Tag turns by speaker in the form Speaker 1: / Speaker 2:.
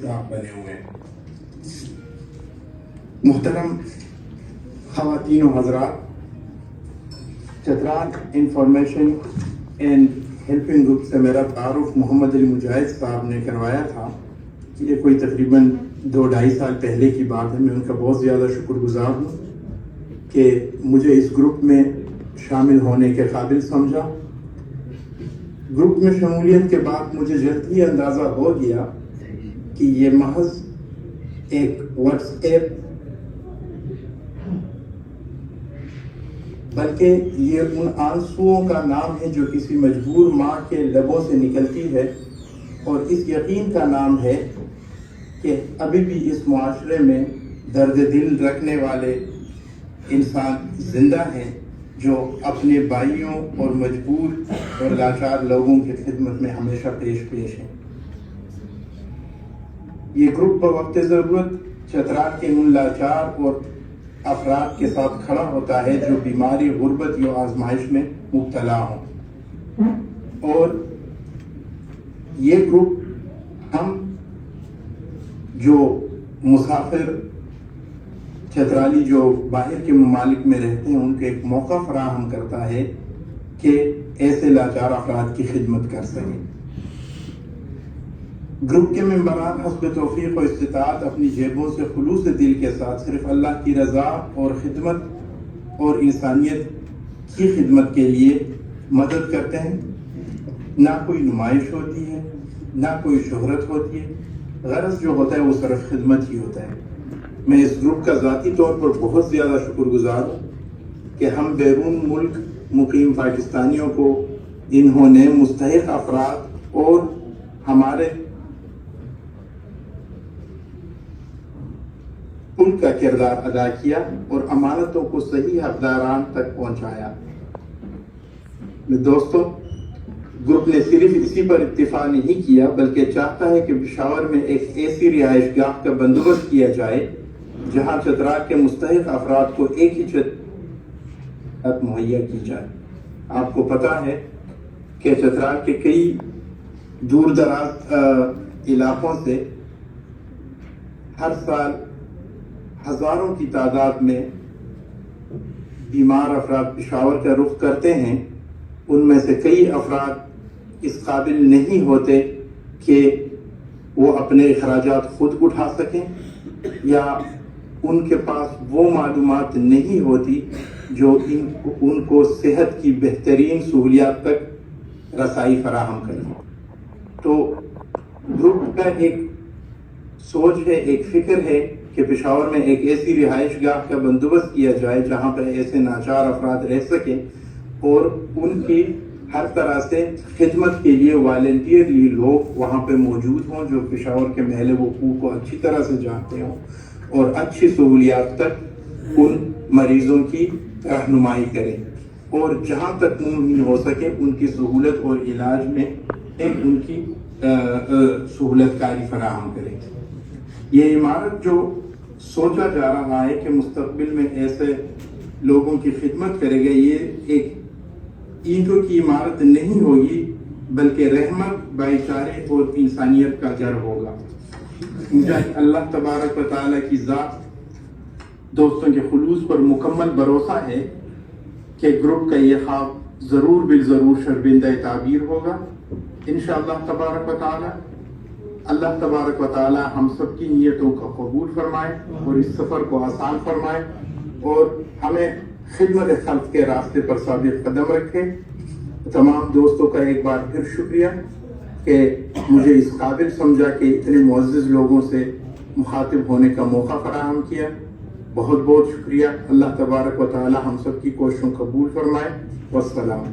Speaker 1: صاحب بنے ہوئے ہیں۔ محترم خواتین و حضرات، Chitral information and helping group سے میرا تعارف محمد علی مجاہد صاحب نے کروایا تھا۔ یہ کوئی تقریباً 2-2.5 سال پہلے کی بات ہے۔ میں ان کا بہت زیادہ شکر گزار ہوں کہ مجھے اس گروپ میں شامل ہونے کے قابل سمجھا۔ گروپ میں شمولیت کے بعد مجھے جلد ہی اندازہ ہو گیا کہ یہ محض ایک واٹس ایپ بلکہ یہ ان آنسوؤں کا نام ہے جو کسی مجبور ماں کے لبوں سے نکلتی ہے، اور اس یقین کا نام ہے کہ ابھی بھی اس معاشرے میں درد دل رکھنے والے انسان زندہ ہیں جو اپنے بھائیوں اور مجبور اور لاچار لوگوں کی خدمت میں ہمیشہ پیش ہیں۔ یہ گروپ بوقت ضرورت چترال کے ان لاچار اور افراد کے ساتھ کھڑا ہوتا ہے جو بیماری، غربت یا آزمائش میں مبتلا ہوں، اور یہ گروپ ہم جو مسافر چترالی جو باہر کے ممالک میں رہتے ہیں ان کو ایک موقع فراہم کرتا ہے کہ ایسے لاچار افراد کی خدمت کر سکیں۔ گروپ کے ممبران حسب توفیق و استطاعت اپنی جیبوں سے خلوص دل کے ساتھ صرف اللہ کی رضا اور خدمت اور انسانیت کی خدمت کے لیے مدد کرتے ہیں۔ نہ کوئی نمائش ہوتی ہے، نہ کوئی شہرت ہوتی ہے، غرض جو ہوتا ہے وہ صرف خدمت ہی ہوتا ہے۔ میں اس گروپ کا ذاتی طور پر بہت زیادہ شکر گزار ہوں کہ ہم بیرون ملک مقیم پاکستانیوں کو انہوں نے مستحق افراد اور ہمارے ان کا کردار ادا کیا اور امانتوں کو صحیح حقداران تک پہنچایا۔ دوستو، گروپ نے صرف اسی پر اکتفا نہیں کیا بلکہ چاہتا ہے کہ پشاور میں ایک ایسی رہائش گاہ کا بندوبست کیا جائے جہاں چترال کے مستحق افراد کو ایک ہی چھت مہیا کی جائے۔ آپ کو پتا ہے کہ چترال کے کئی دور دراز علاقوں سے ہر سال ہزاروں کی تعداد میں بیمار افراد پشاور کا رخ کرتے ہیں۔ ان میں سے کئی افراد اس قابل نہیں ہوتے کہ وہ اپنے اخراجات خود اٹھا سکیں، یا ان کے پاس وہ معلومات نہیں ہوتی جو ان کو صحت کی بہترین سہولیات تک رسائی فراہم کریں۔ تو گروپ کا ایک سوچ ہے، ایک فکر ہے کہ پشاور میں ایک ایسی رہائش گاہ کا بندوبست کیا جائے جہاں پر ایسے ناچار افراد رہ سکیں اور ان کی ہر طرح سے خدمت کے لیے والنٹیئرلی لوگ وہاں پہ موجود ہوں جو پشاور کے محل وقوع کو اچھی طرح سے جانتے ہوں اور اچھی سہولیات تک ان مریضوں کی رہنمائی کریں، اور جہاں تک ممکن ہو سکے ان کی سہولت اور علاج میں ان کی سہولت کاری فراہم کریں۔ یہ عمارت جو سوچا جا رہا ہے کہ مستقبل میں ایسے لوگوں کی خدمت کرے گا، یہ ایک اینٹوں کی عمارت نہیں ہوگی بلکہ رحمت، بھائی چارے اور انسانیت کا جڑ ہوگا۔ مجھے اللہ تبارک و تعالیٰ کی ذات، دوستوں کے خلوص پر مکمل بھروسہ ہے کہ گروپ کا یہ خواب ضرور بالضرور شرمندہ تعبیر ہوگا انشاءاللہ تبارک و تعالیٰ۔ اللہ تبارک و تعالیٰ ہم سب کی نیتوں کو قبول فرمائے اور اس سفر کو آسان فرمائے اور ہمیں خدمت خلق کے راستے پر ثابت قدم رکھے۔ تمام دوستوں کا ایک بار پھر شکریہ کہ مجھے اس قابل سمجھا کہ اتنے معزز لوگوں سے مخاطب ہونے کا موقع فراہم کیا۔ بہت بہت شکریہ۔ اللہ تبارک و تعالیٰ ہم سب کی کوششوں قبول فرمائے۔ والسلام۔